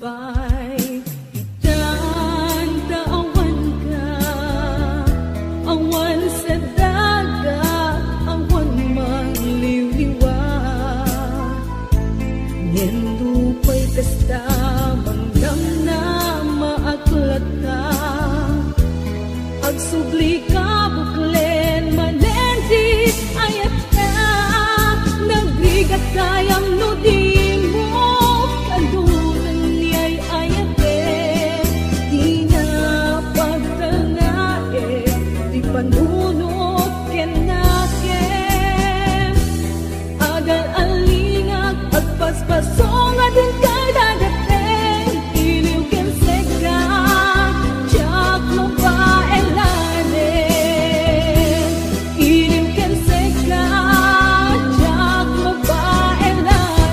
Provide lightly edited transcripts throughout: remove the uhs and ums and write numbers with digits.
sabay itan taawan ka, awan sa dagat, awan mangliliwat. Nindupay kasta manggam na maaklat ka, agsubli ka buklen manendit ayat ka, nagrigat kayang nudin mo kandunan niya'y ayate, di na pagtanae, di panunot kenaken, agal alingag at paspasong adin kay dagateng, iliw ken seka, tiyak mo pa elanen, iliw ken seka, tiyak mo pa elanen.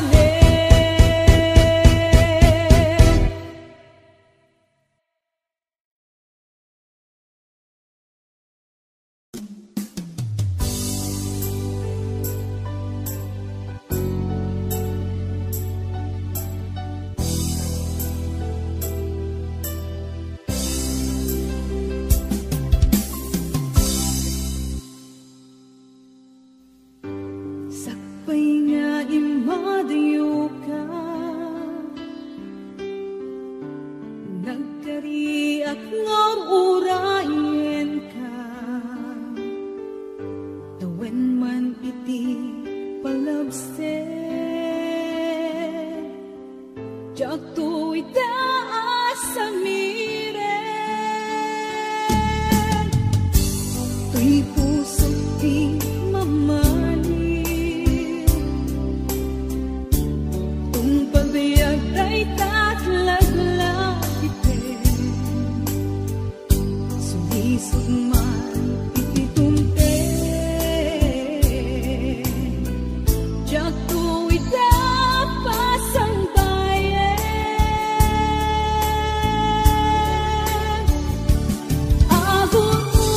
Sakpay nga imadayo ka, nagkariak ngam urayen ka, tawen man iti palabsen, jak tu'y taas sa miren, tu'y puso di mamani, tung pagbiag tay tatlaglag iten, sulisog man ititumten, jak tu'y dapas ang bayan, ahon mo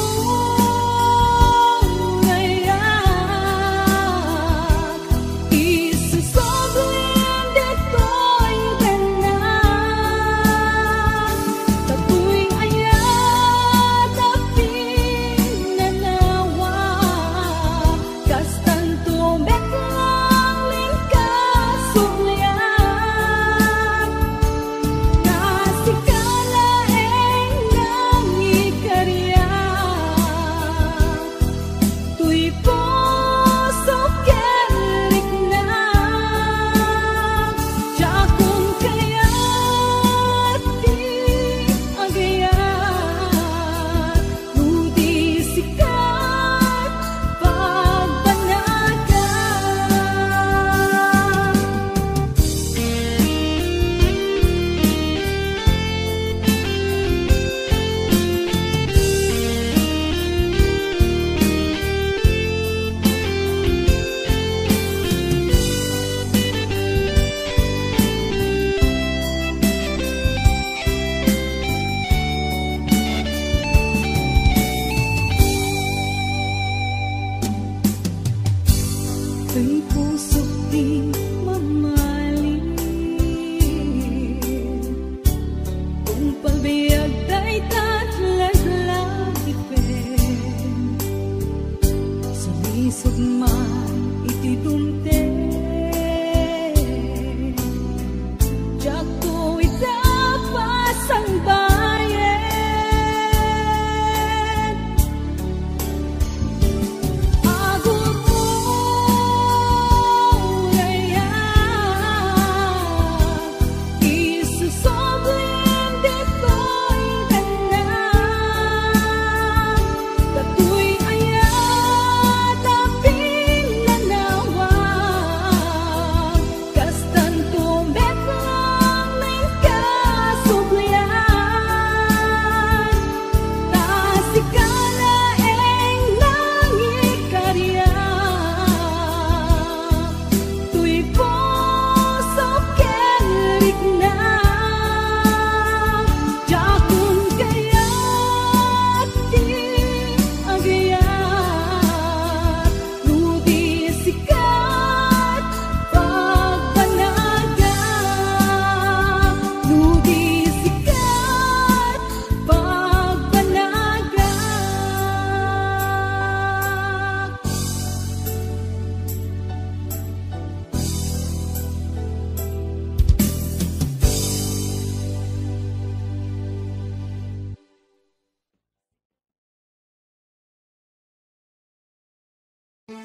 Manikod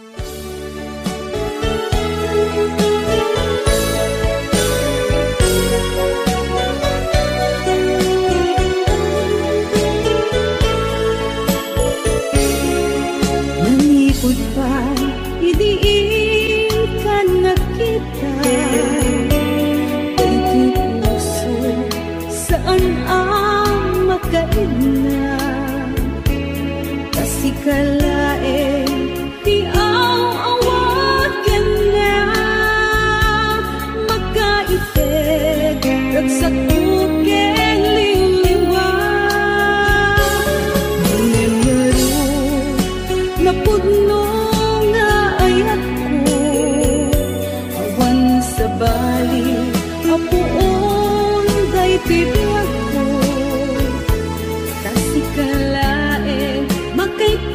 pa, idiin ka na kita. Ito'y puso, saan ang makaina? Kasi kalae, di awagan na. Magkaitig, ragsak ukeng liliwa. Nangyaro, napudno nga ayat ko. Awan sa bali, apuon day bibiyag ko. Kasi kalae, magkaitig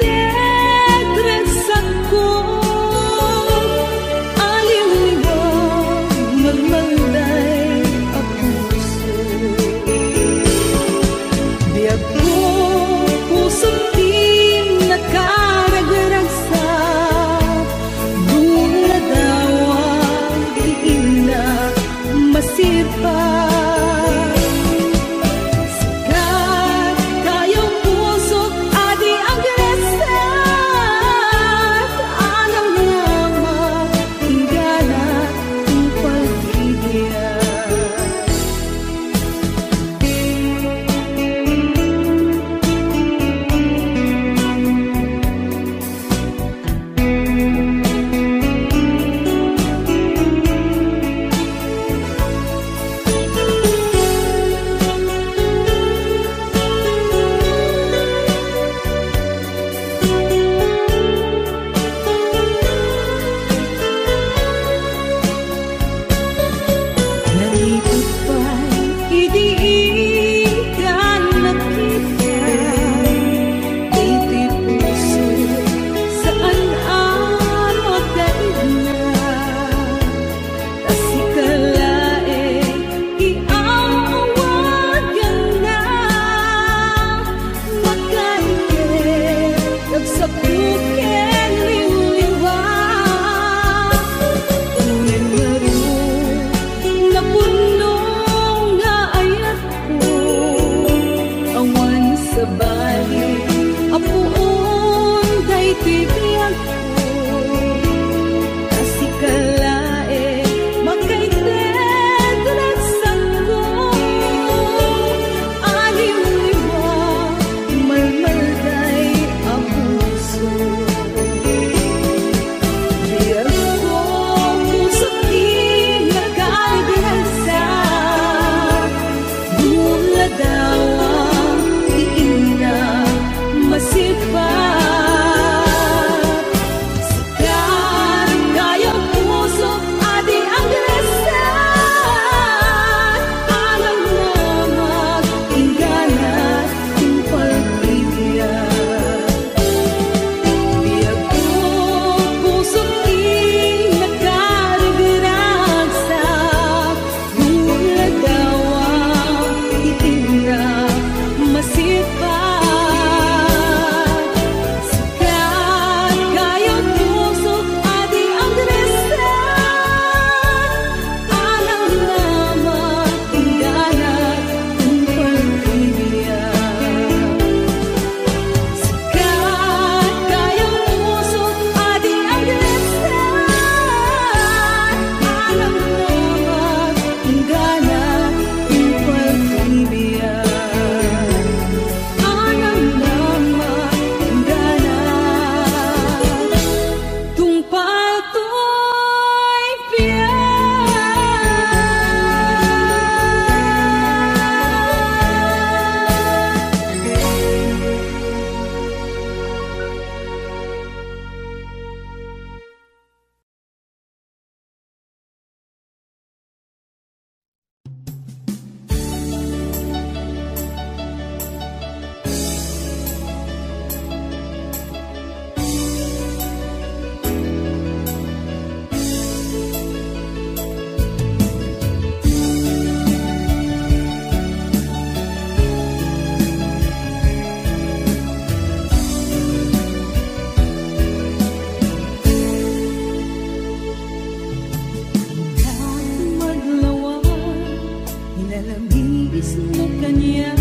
kanya.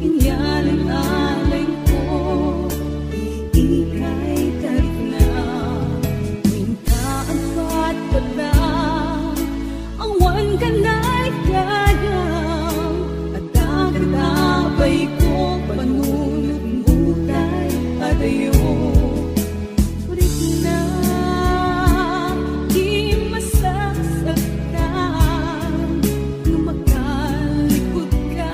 Inyaling-alay ko, iikay tarik na. Minta ang patpata, awan ka na'y kayang. At katabay ko, panunod butay adayo. Ulit na, di masasaktan, nung makalikot ka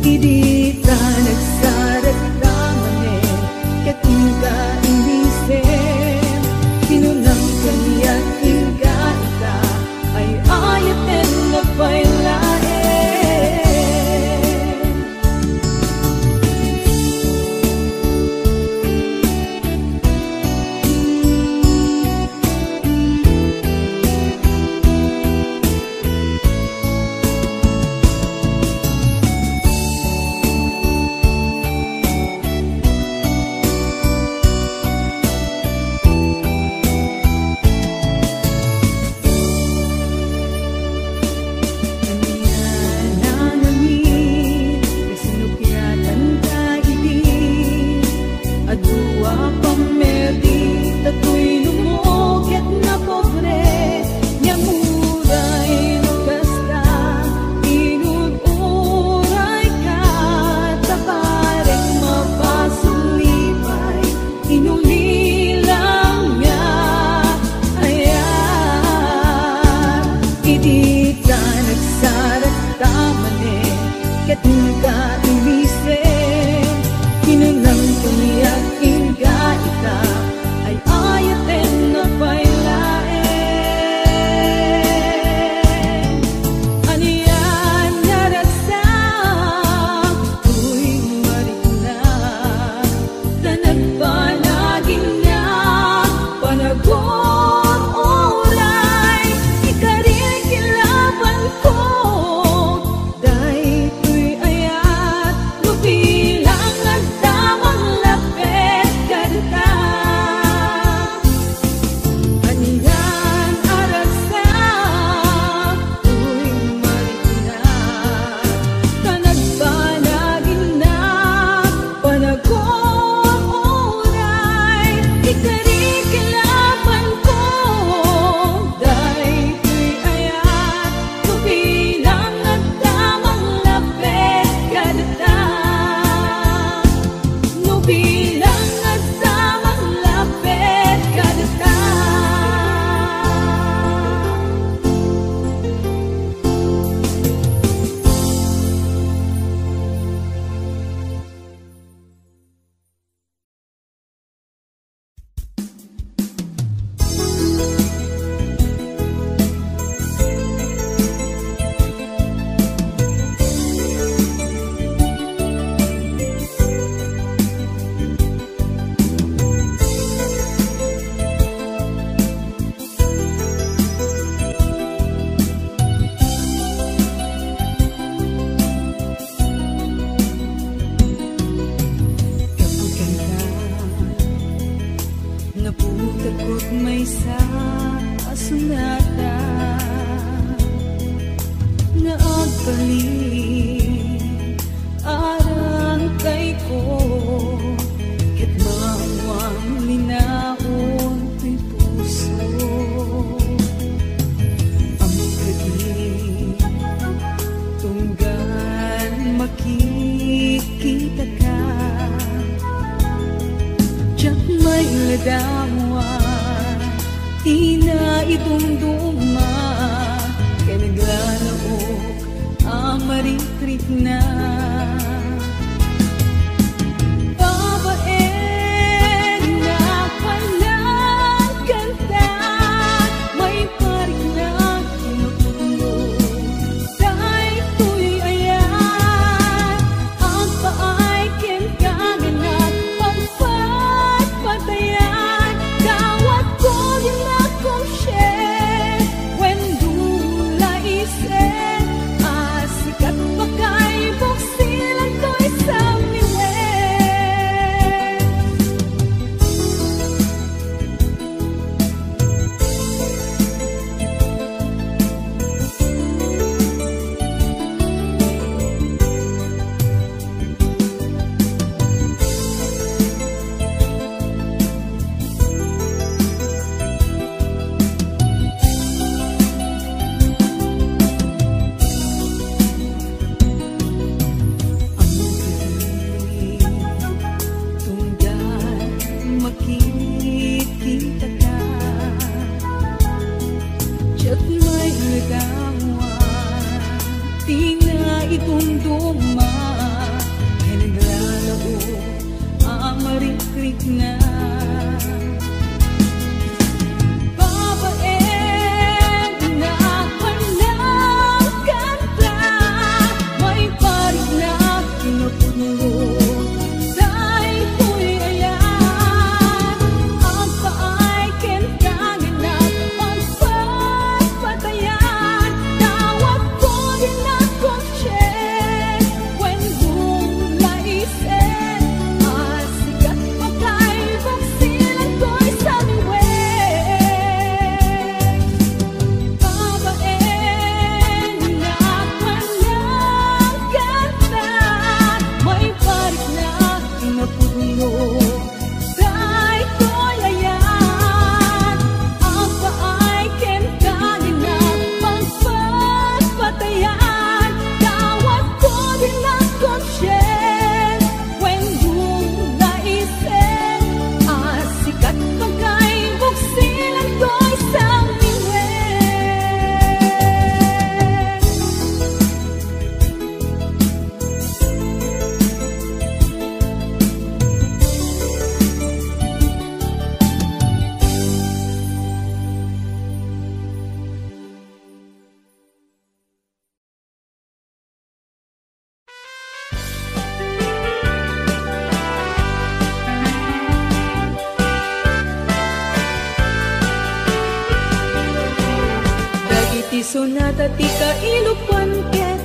Idi ta nagsarat damane ket inga inisem kinunang kanya inga ita ay ayaten na pailaen. Sikat pa kay buksi sunata ti kailupan ket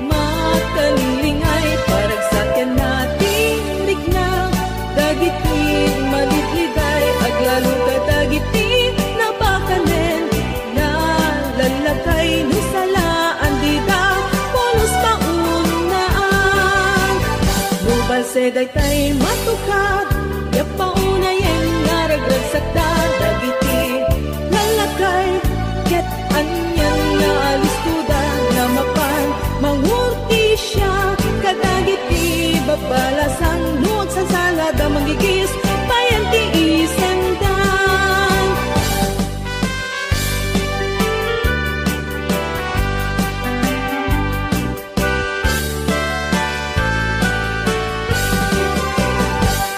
makalingay paragsakyan natin ligna dagiti maligliday aglalo ka dagiti napakanen na lalakay nusalaan dida polos paunaan nubal seday tay matukad yapaunayen naragragsakda dagiti lalakay ket anyan na alistuda na mapan mangurti siya kadagiti babalasang nuwag sa salada magigis payanti isendan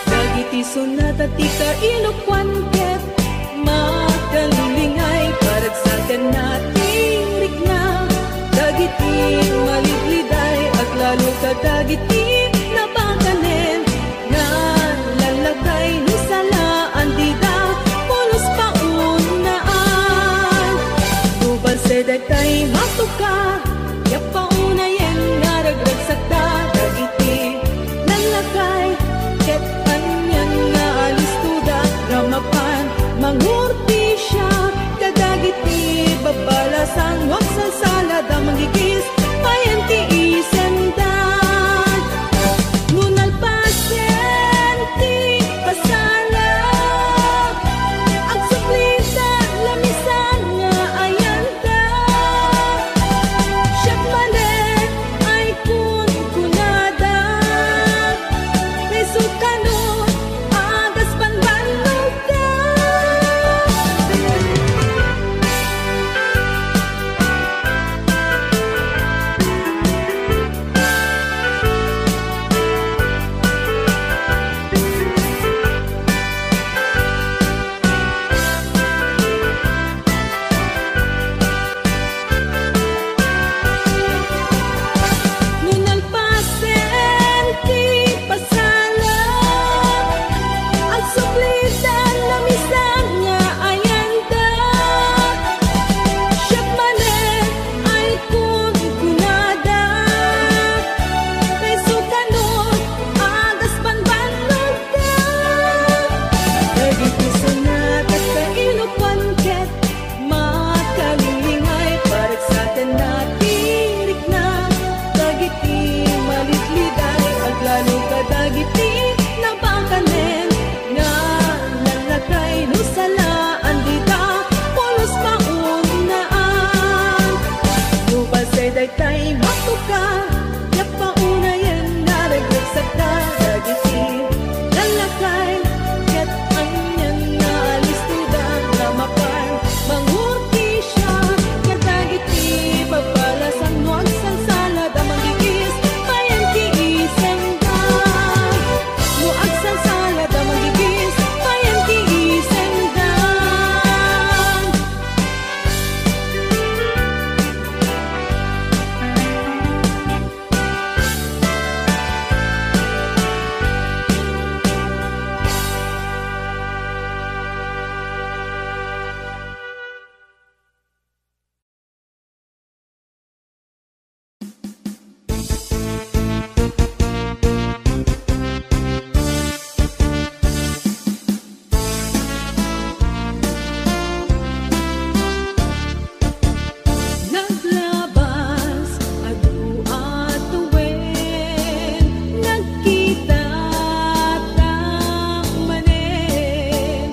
dagiti sunata ti kailupan ket makalulingay paragsakan natin rigna dagiti maligliday aglalo ka dagiti napakanen na lalagay nusalaan dida polos paunaan nubal seday tay matuka yapaunayen naragragsakda dagiti lalagay ket anyan nga alistuda ramapan mangurti siya kadagiti babalasan wag sa salada magigis payanti isendan ngunal pasyenti pasala agsuplita lamisan nga ayanta siyak mali ay kunada resukano agas panbanog ka ngunal pasyenti pasala agsuplita lamisan nga ayanta siyak mali ay kunada resukanot agas panbanog ka dagiti sunat at kailupan ket makalulingay paragsakan natin rigna dagiti malitliday aglalo ka dagiti napakanen nga lalakay nusalaan dita polos paunaan nubal seday tay matuka yapaunayen naragragsakda dagiti lalakay ket anyan nga alistuda ramapan mangurti siya kadagiti babalasan wag sa salada magigis payanti isendan wag sa salada magigis payanti isendan naglabas adu at tuwen nagkita tang manen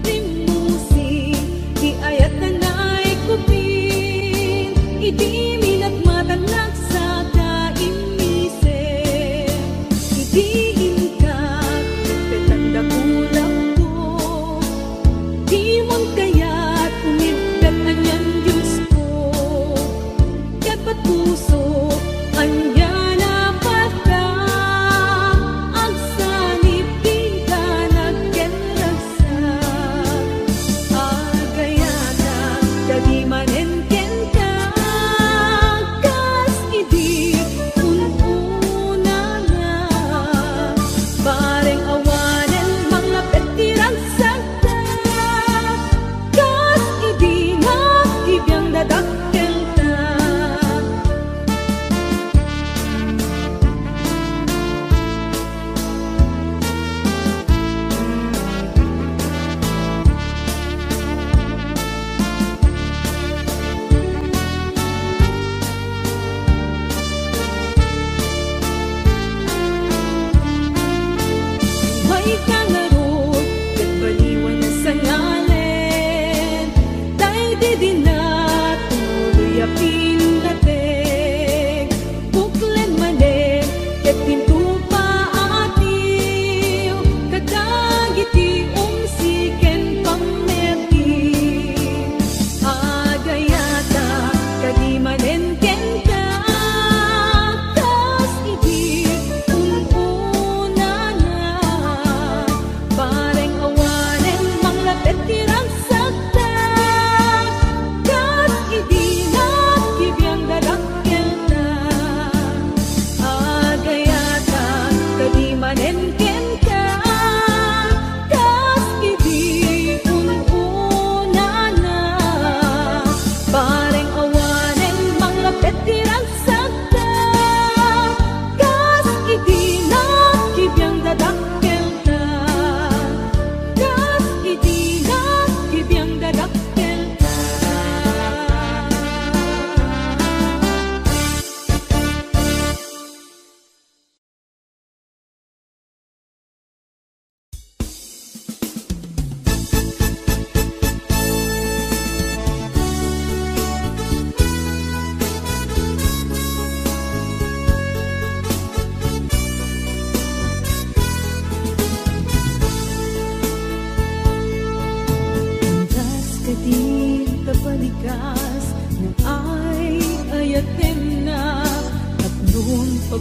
rimusi di ayat nanay kupin iti minat matanak sa kainisen iti inkat petanda kulak ko di mon kayat umibdat anyan Diyos ko kat pat puso anya na pata agsanip di ka nagkenragsak agayata kadi manen kenta kas idi ununa nga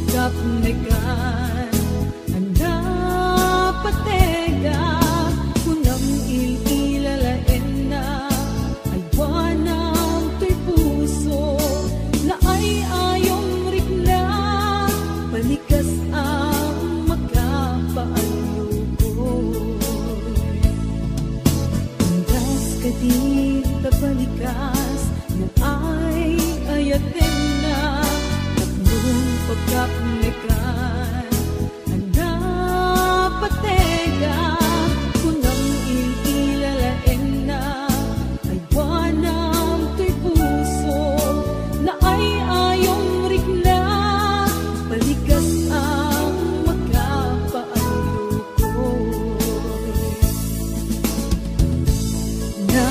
pagkapnekan anda patega kunam ililalaen na ay buwanang to'y puso na ay ayong rikla balikas ang makapaalukoy andas ka di tabalikas na ay ayaten na tatlong pagkapnekan anda patega kunang ililalaen na ay buwanang to'y puso na ay ayong rikla balikas ang makapaalukoy na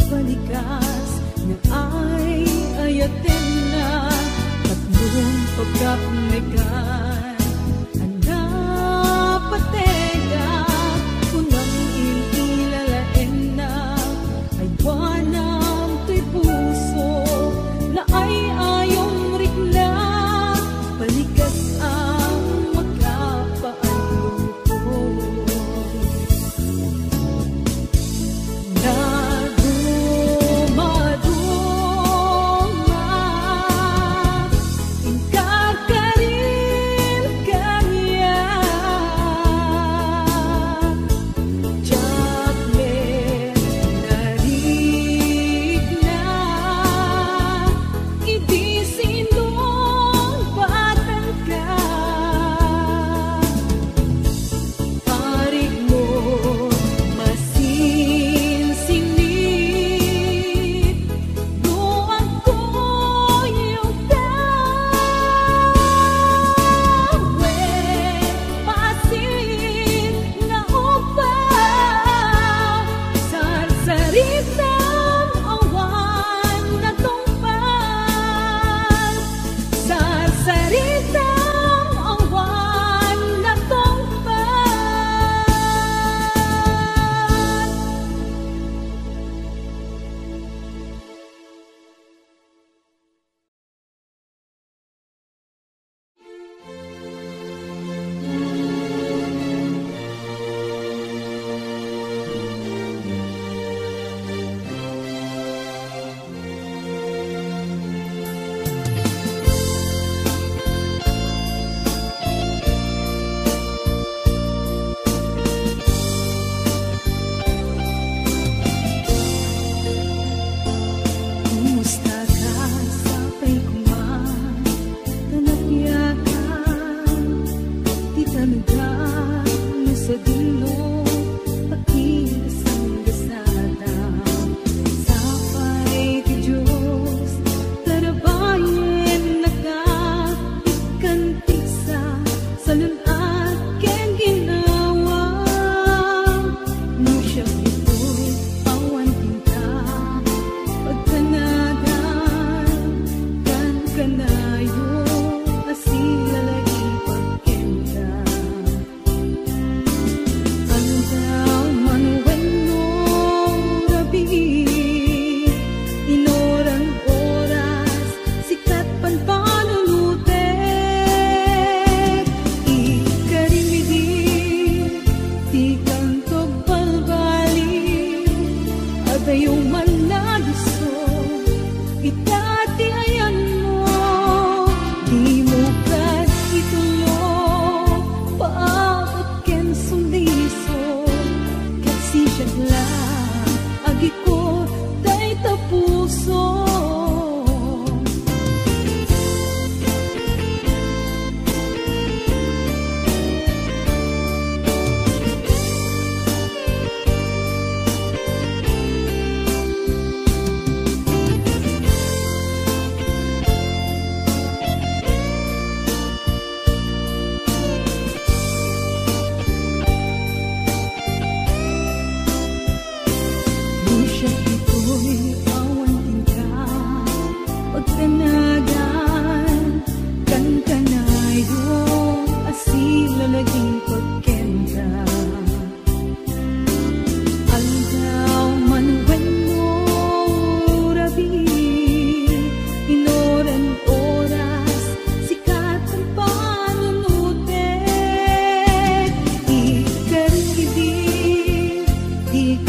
balikas na ay ayaten na tatlong pagkapnekan anda patega kunang ililalaen na ay buwanang to'y puso na ay ayong rikla balikas ang makapaalukoy na ingkar ka rin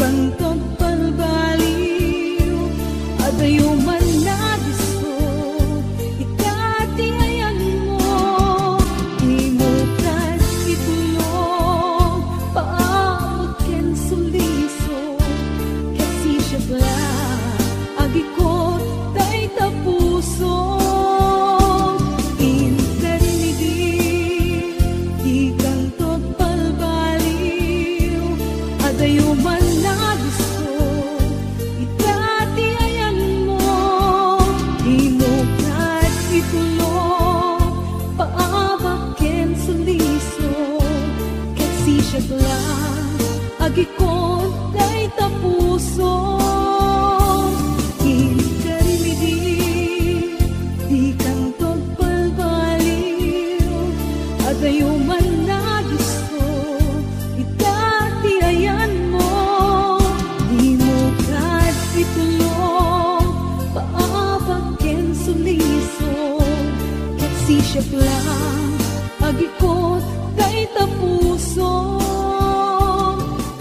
kantog palbaliw, adayo man na gusto, ikati ayan mo, imukas itulong, paamot ken suliso, kasi siya pala, agikot tay tapuso. Adayo man na gusto, itati ayan mo, imukat itulong, paabak ken suliso, kasi siya lang, agikot tay tapuso. Ikarimidi, di kantog palbaliw, adayo man na gusto, itati ayan mo, imukat itulong, paabak ken suliso, kasi siya lang, agikot tay tapuso.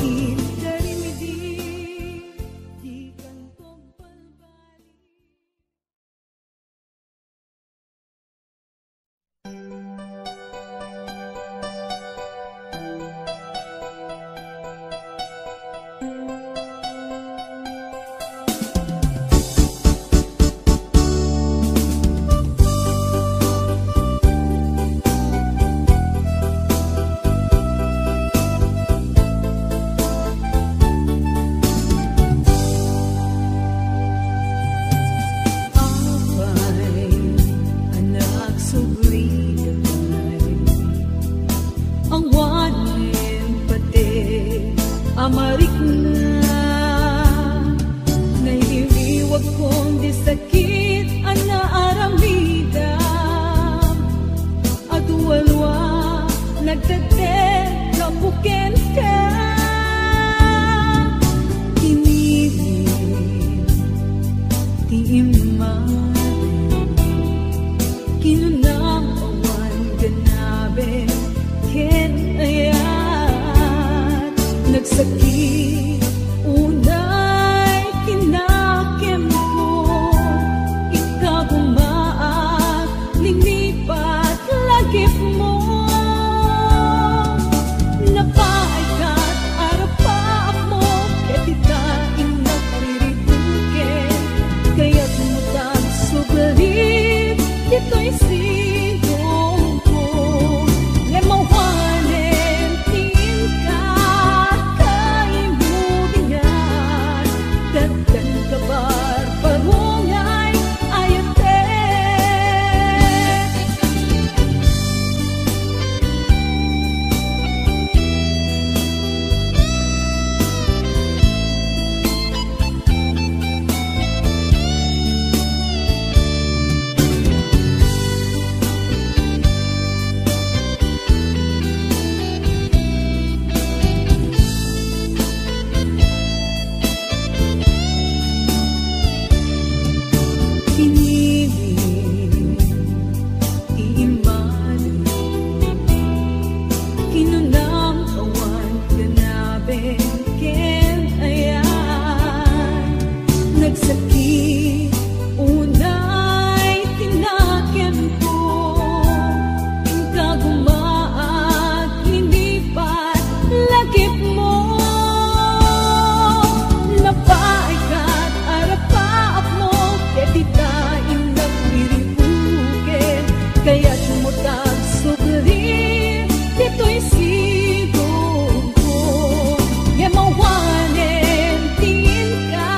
Ikarimidi, di kantog palbaliw. Apay, anak subli kamay, ang wanin pati amarik na, naihiliwag kong di sakit ana aramida, aduwalwa nagtatet kapuken ka, inilin ti iman, kinunang awan ganabe ken ayan, nagsakit unay kinakem ko, ikagumaak linipat lagip mo, napaikat arapaak mo, ketita ingat rirituken, kaya't mutang sugalit, ito'y sigong ko, lemawanen tiin ka, kaimudingan, dagdan kabar parungay ayate. Pinili, iimanin, kinunang awan ganabe ken ayan, nagsakit unay tinakem ko, ikagumaak linipat lagip mo, napaikat arapaak mo, ketita inang liripuken, kaya tumutag sugri, ito'y sigong ko, yamawanen tiin ka,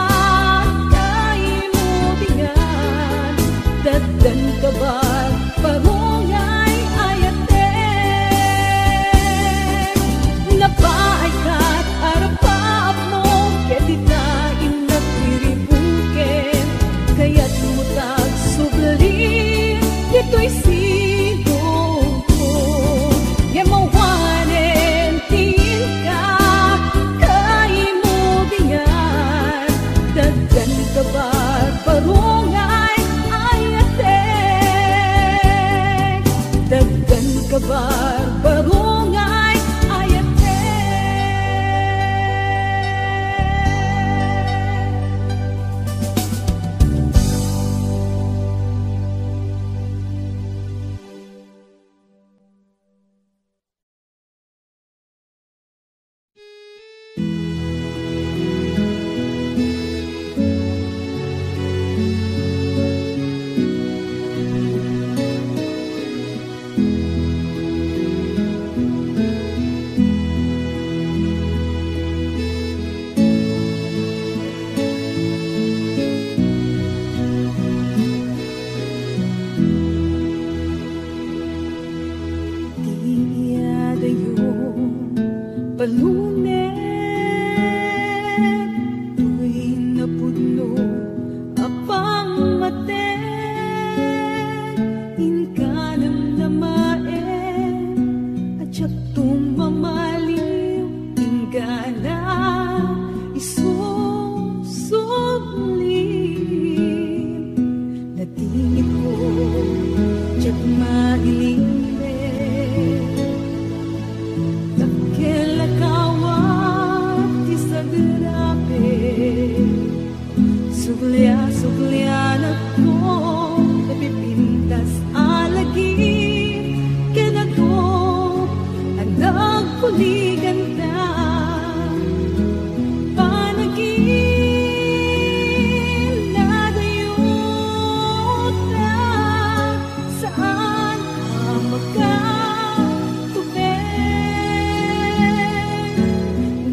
grabe. Suglia-suglia na ko, napipintas alagi. Kaya ko, ang nagpuligan na. Panagin na dayot na. Saan ka magkatubig?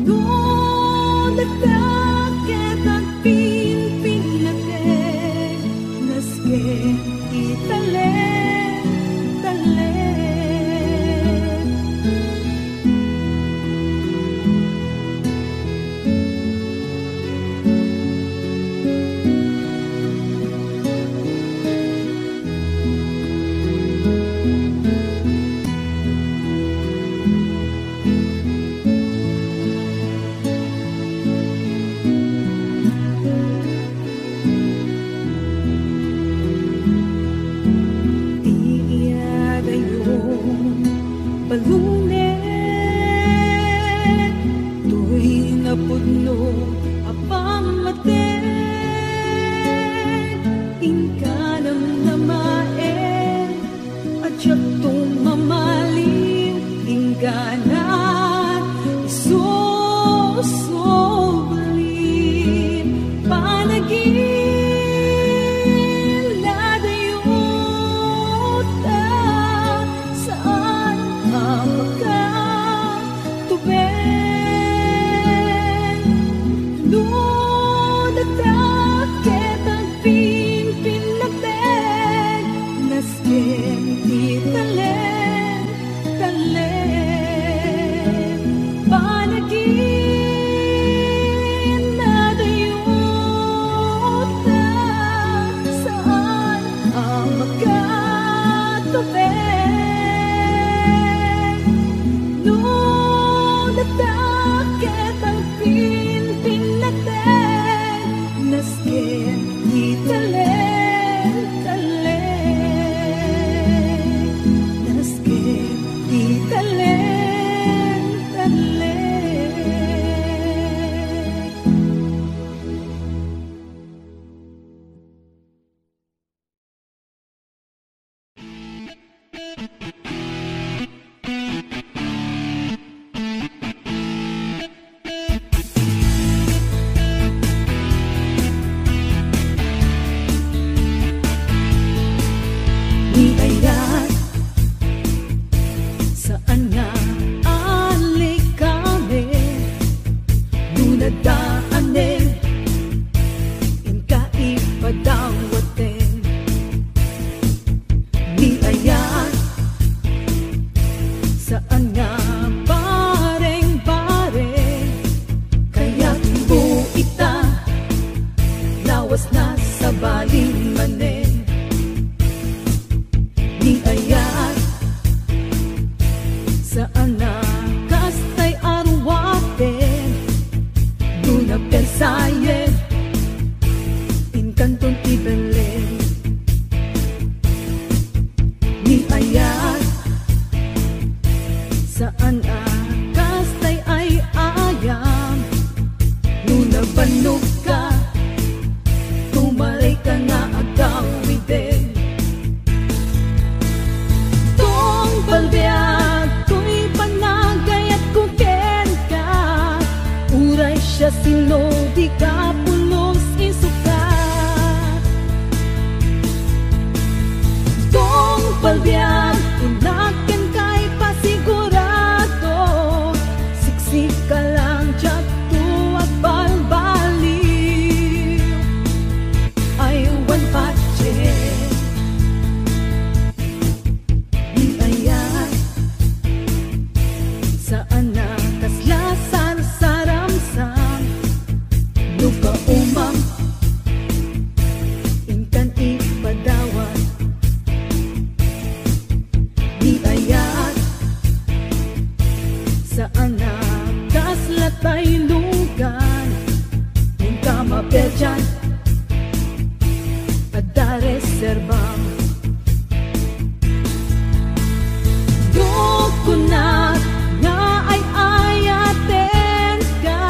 Doon nagdakit at pinpinatin. Naskin italen, talen. Tiada yung balunet, to'y napudno apamaten. Inkanam na maen at siyak tumamalim. Ingkanan isusublin. Panagin na dayot na. Saan ka magkatubig? Doon nagdakit ang pinpinatin. Naskin italen, talen. Panagin na dayot na. Saan ka magkatubig? Doon nagdakit ang pinpinatin. Naskin italen, talen. Naskin italen, talen. Di ayan, saan nga alik kami? Dunadaanin, inkaipadangwatin. Di ayan, saan nga bareng-bareng? Kaya tumbo ita, lawas na sa balimanin. Di ayan, saan na kastay arwaten? Doon na pensayen, inkanton ibelen. Di ayan, saan na kastay ay ayam? Doon na banog ka, tumaray ka na agawin din. Tong balbiag ko'y panagay at kuken ka. Uray siya sino, di ka pulos isukat. Tong balbiag, inakin kay pasigurado. Siksik ka lang, tiyakto at balbaliw. Aywan patse. Di ayan, saan na kaslasan sa ramsam? Luka umam, inkan ipadawat. Di ayan, saan na kaslatay lugan? Inka mapeljan, ada reservang. Dokunat nga ay ayaten ka.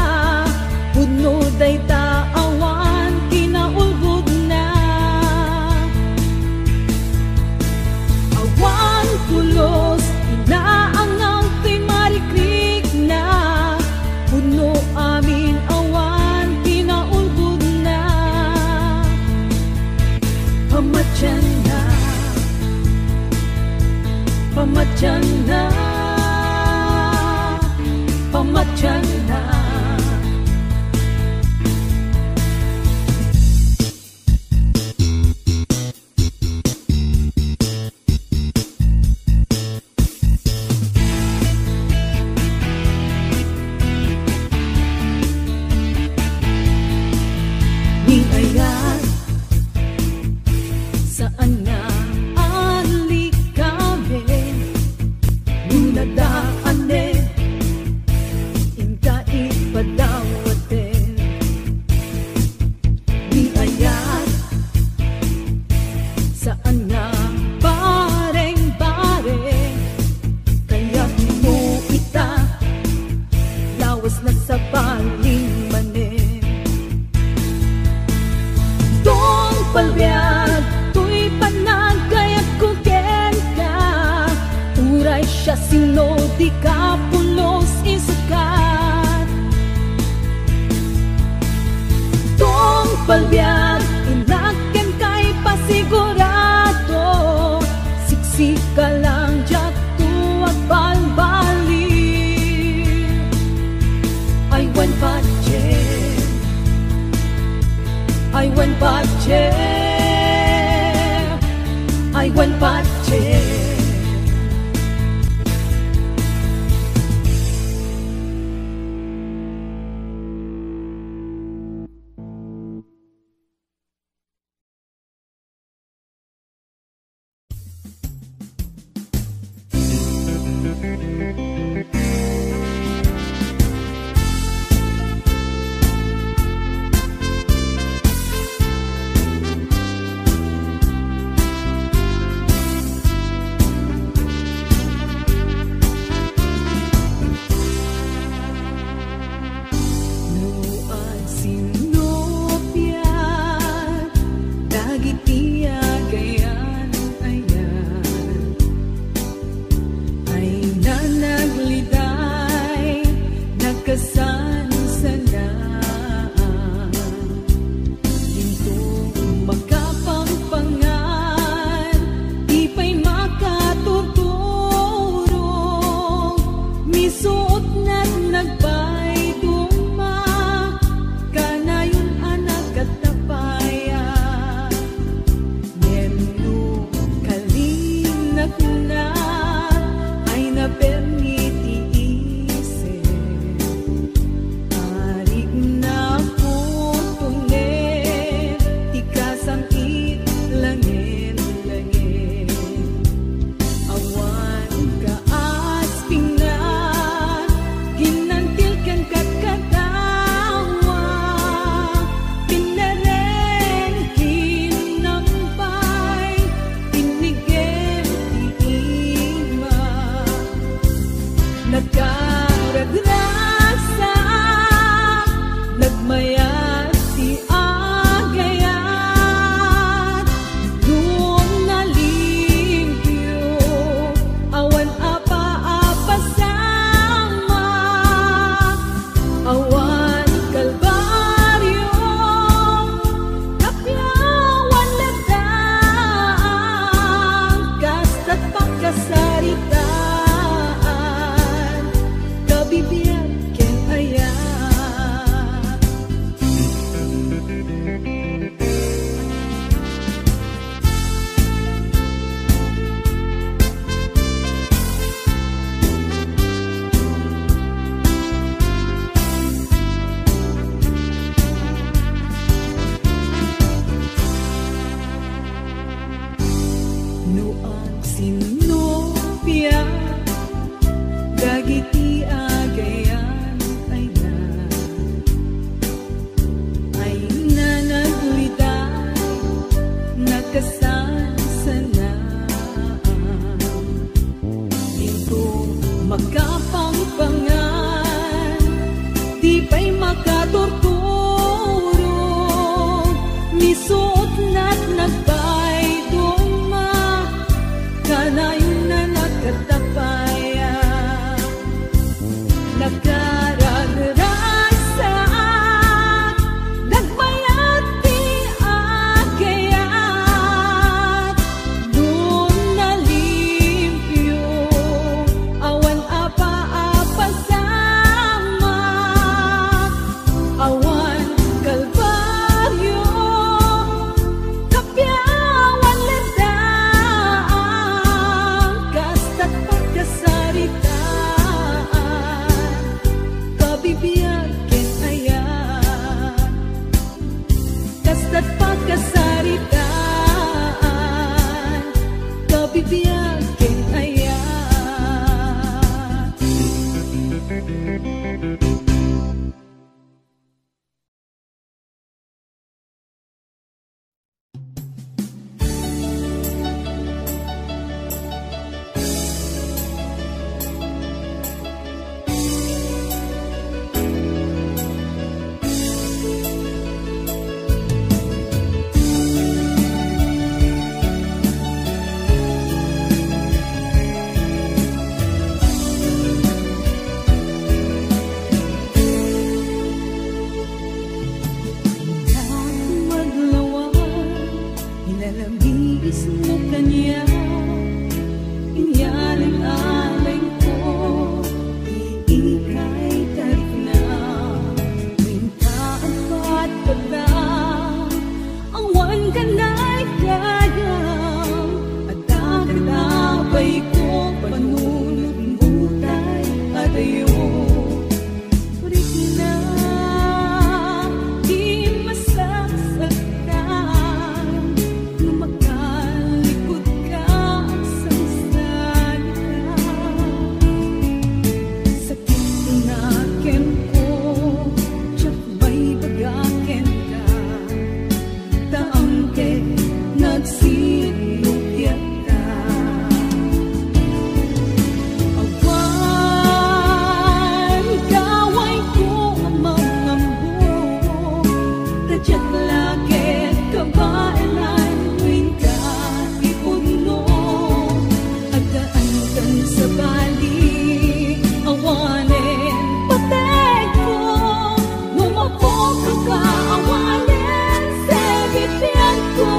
palbiag, inaken kay pasigurado. Siksika lang jak tuwag balbali. I went budget, I went budget, I went budget. Kadyak lakit kabailan tuwing ka ipuno. Agdaan kan sa bali, awanin patay ko. Lumapok ka, awanin sa bibig ko.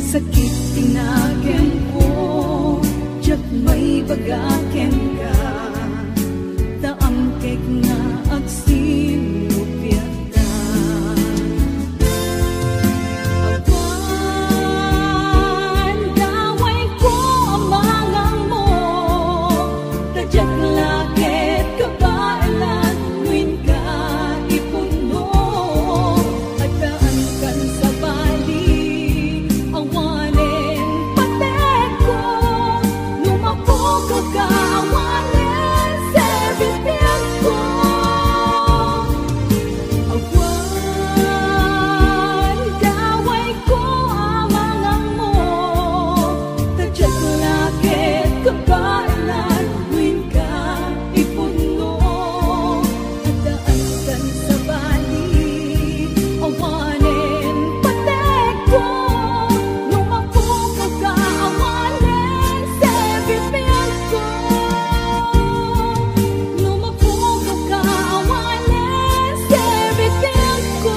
Sakit tinagen ko, jak may bagaken ka. Taam kek nga agsimupyat ka. Awan, daway ko amangang mo. Tadyak lakit kabailan tuwing ka ipuno. Agdaan kan sa bali, awanin patay ko. Lumapok ka, awanin sa bibig ko. Awan, daway ko amangang mo. Tadyak lakit kabailan tuwing ka ipuno. Agdaan kan sa bali, awanin patay ko. Lumapok ka, awanin sa bibig ko. Lumapok ka, awanin sa bibig ko.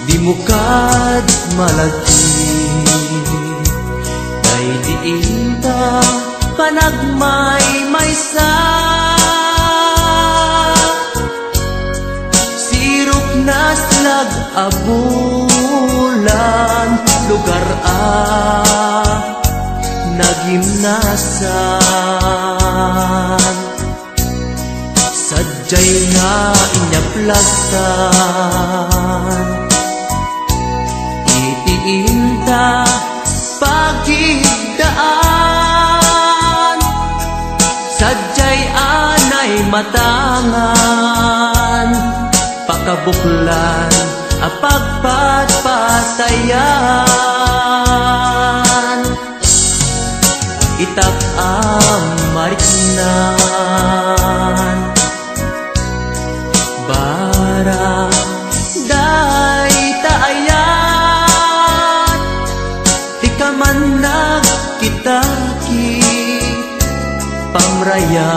Di mo kad malagi, kay diin ta panagmay-maysa. Sirok na slag abulan, lugar nagimnasan. Sadyay nga inyaplagtan, itiinta pagigdaan. Sadyay anay matangan, pakabuklan apagpatpatayan. Itap mariknan, bara day taayan. Di ka man nagkitaki, pamraya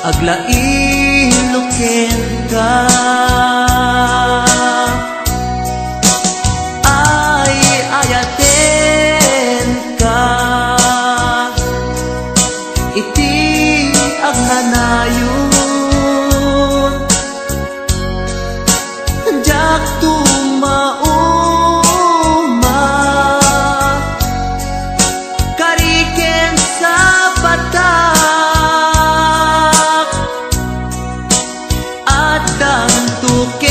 aglailuken ka. Ay ayaten ka, iti agnanayon. Jak tumauma, kariken sa patak, at damtuken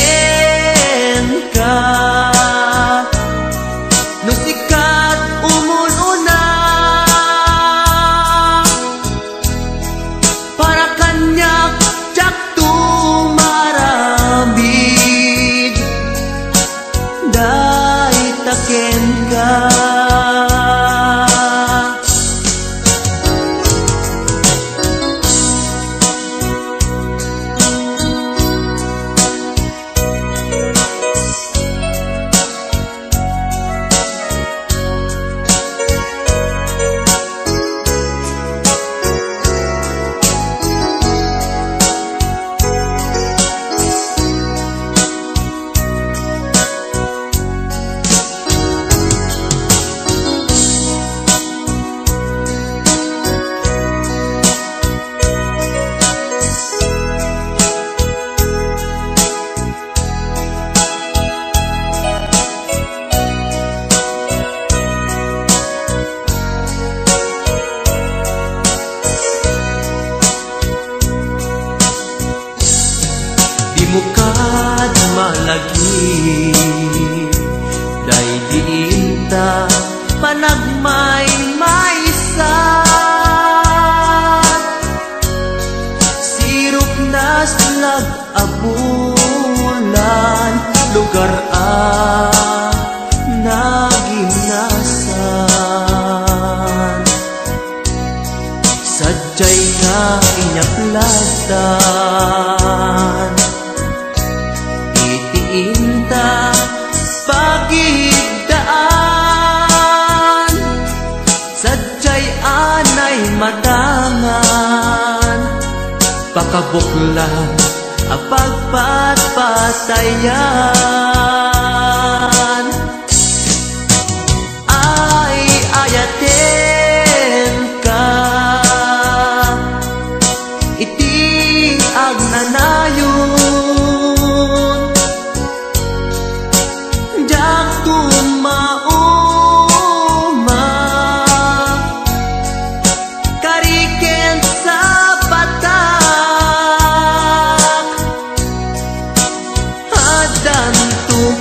ka. No sikat umuluna, sadyay nga inyaklasan. Itiinta pagigdaan, sadyay anay matangan. Pakabuklan ang pagpatpatayan. Ay ayaten ka, iti agnanayon. Jak tumauma, kariken sa patak, hadan tu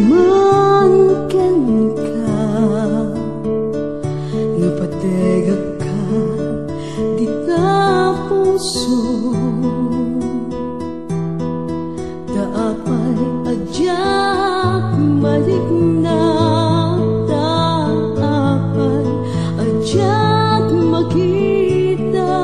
man ken ka napadegag ka di ta puso daapay adyak maligna daapay adyak makita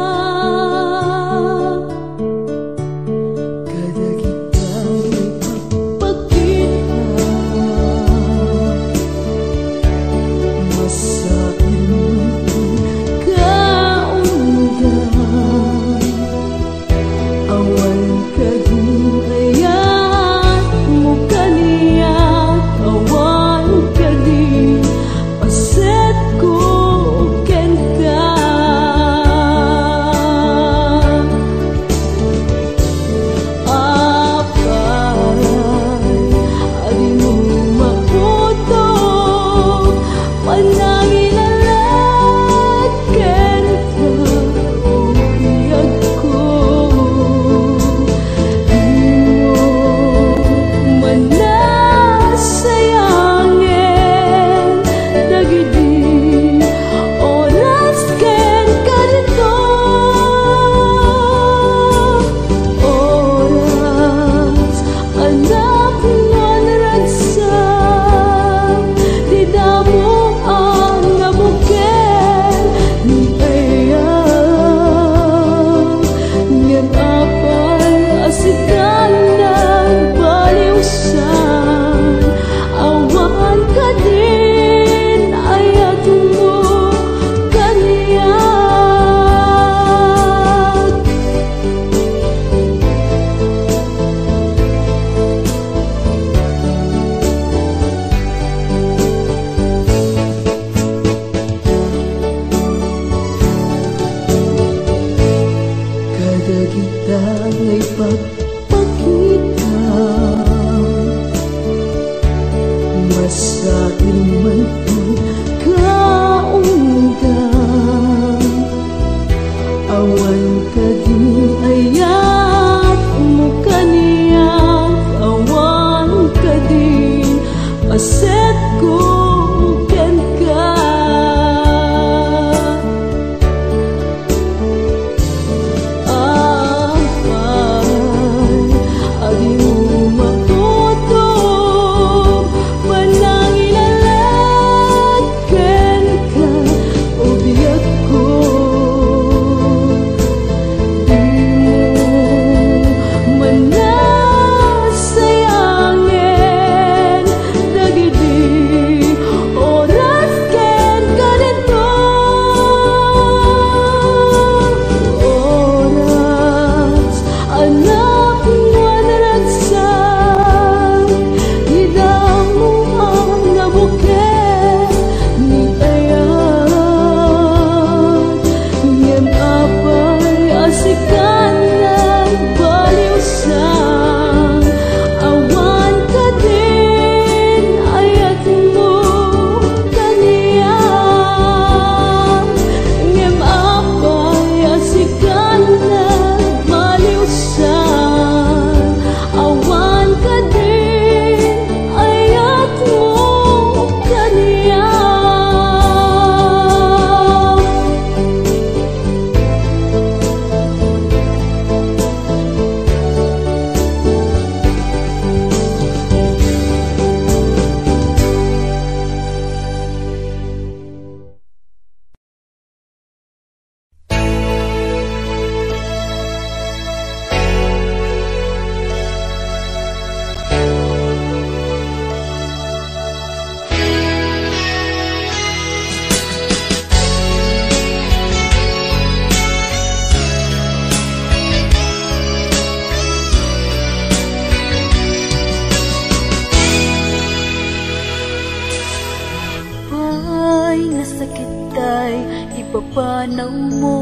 panaw mo.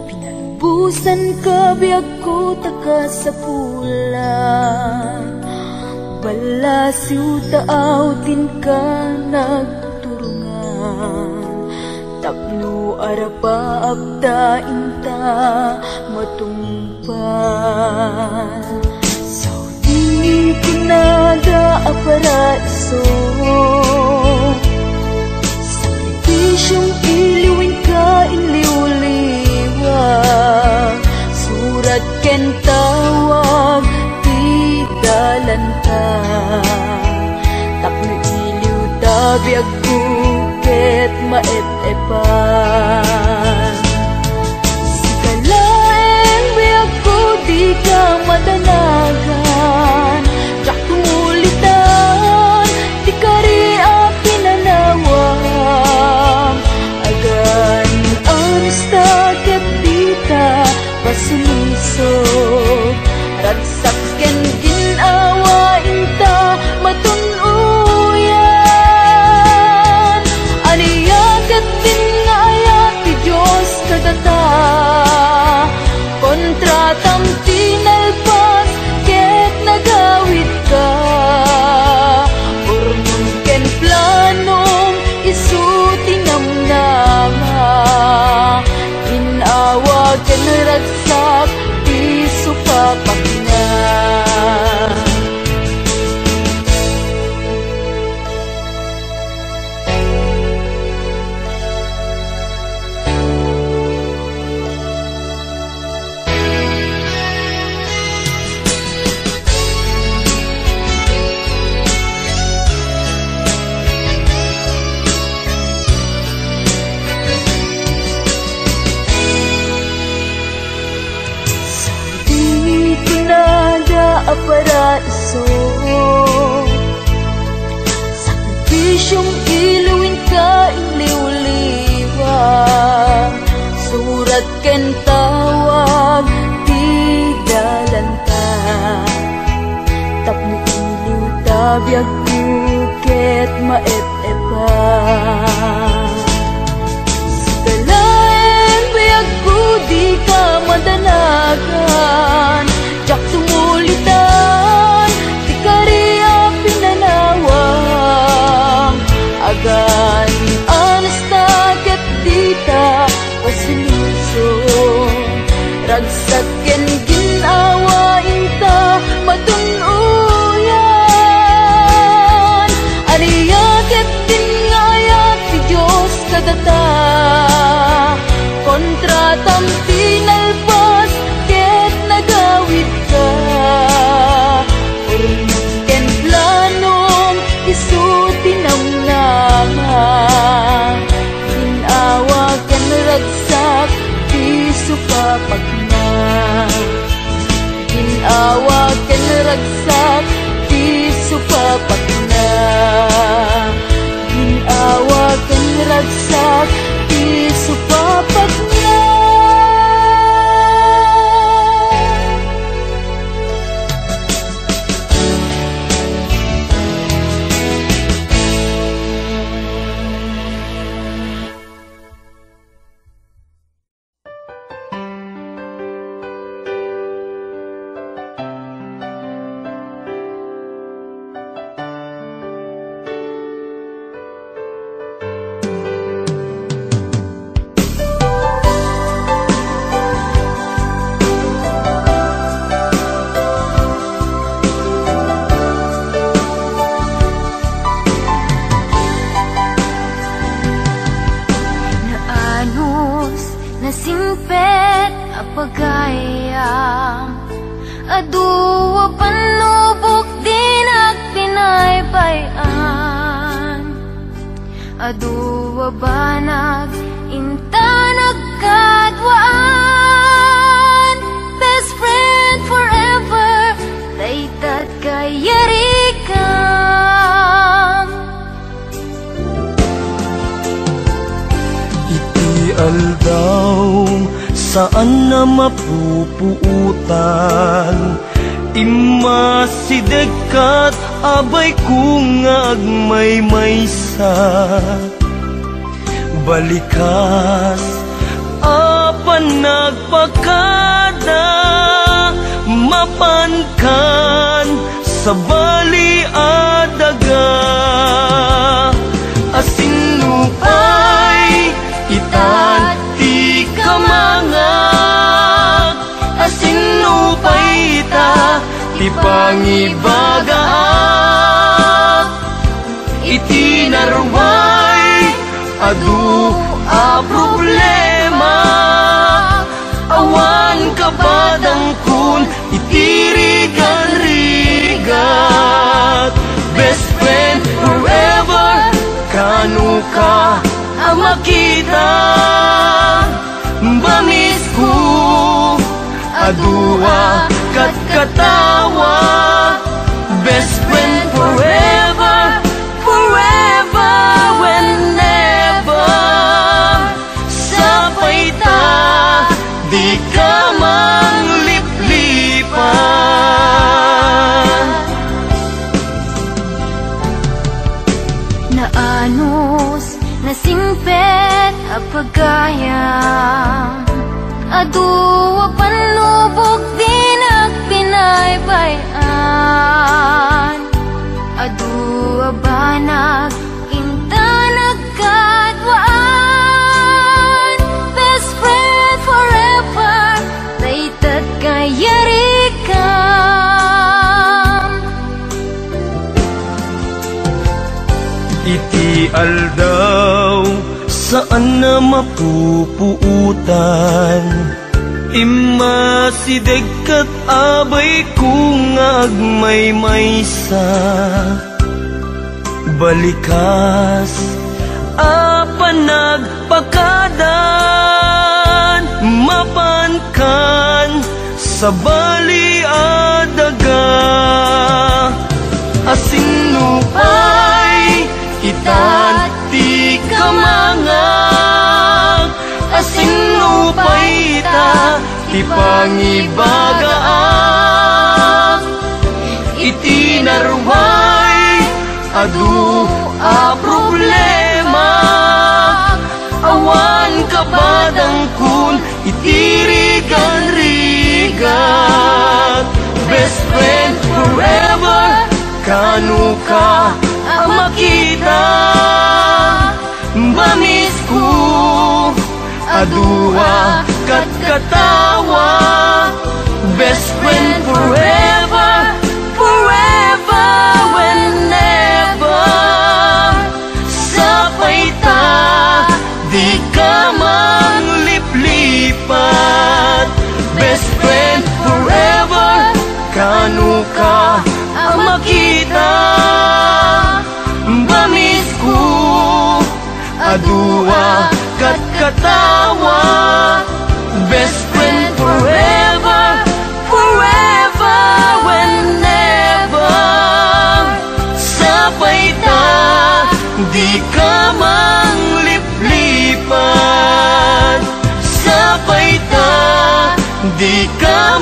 Pinalubusan ka, biyag ko taka sa pula. Balasiw taaw din ka nagturungan. Tapno arapa abda inta matumpan. Saudi Nada a paraiso, sakripisyong iliwin ka inliw-liwa, surat ken tawag ti dalanta, tapno iliw tabiag ko ket maep-epan. Sikalaeng biag ko di ka madanagan, jak tumulitan, di kari a pinanawam. Agan ansta ket dita pasulisog, ragsak ken ginawain ta matunuyan. Aniya ket din nga ayat ti Diyos kadata, kontratam tinalpas ket nagawid ka. Urnon ken planom isu tinamnama, ginawa ken ragsak ti supapak na. A paraiso, sakripisyong iluwin ka inliw-liwa, surat ken tawag ti dalanta, tapno iliw tabiag ko ket maep-epan. Sikalaeng biag ko di ka madanagan, jak tumulitan, di kari a pinanawang. Agan anasta ket dita pasilusong, ragsak ken ginawain ta matunuyan. Aniya ket din nga ayat ti Diyos kadata, kontratam tinalpas ket nagawid ka. Urnon ken planom isu tinamnama, ginawa ken ragsak ti supapak na. Ginawa ken ragsak ti supapak na. Ginawa ken ragsak ti supapak na. Nasimpet apagayam, aduwa panlubok din at pinaybayan, aduwa banag inta nagkadwaan. Best friend forever, daytat kayarikam. Aldaw saan na mapupuutan, imasideg kat abay kung agmay-maysa. Balikas apan nagpakada, mapankan sa bali adaga. Asinupay itati kamangag, asinupay ita ti ti pangibagaak iti narway adu a problema awan kabadang kun iti rigan-rigat best friend forever kanu ka ang makita bamis ko adua kat katawa best friend forever forever whenever sapay ta di ka mangliplipan Naanos nasingpet a pagayam Aduwa panlubok din ang pinaybayan Aduwa banag inta nagkatwaan Best friend forever Daytat kayarikam iti aldaw saan na mapupuutan Imasideg kat abay kung agmay-maysa Balikas apan nagpakadan Mapankan sa baliadaga Asinupay itat ti kamangag Asinupay ta ti pangibagaak iti narway adu a problema awan kabadang kun iti rigan-rigat best friend forever kanu ka ang makita bamis ko adua kat katawa best friend forever forever whenever sapay ta di ka mangliplipat best friend forever kanu ka ang makita bamis ko adua kat katawa best friend forever forever whenever sapay ta di ka mangliplipan sapay ta di ka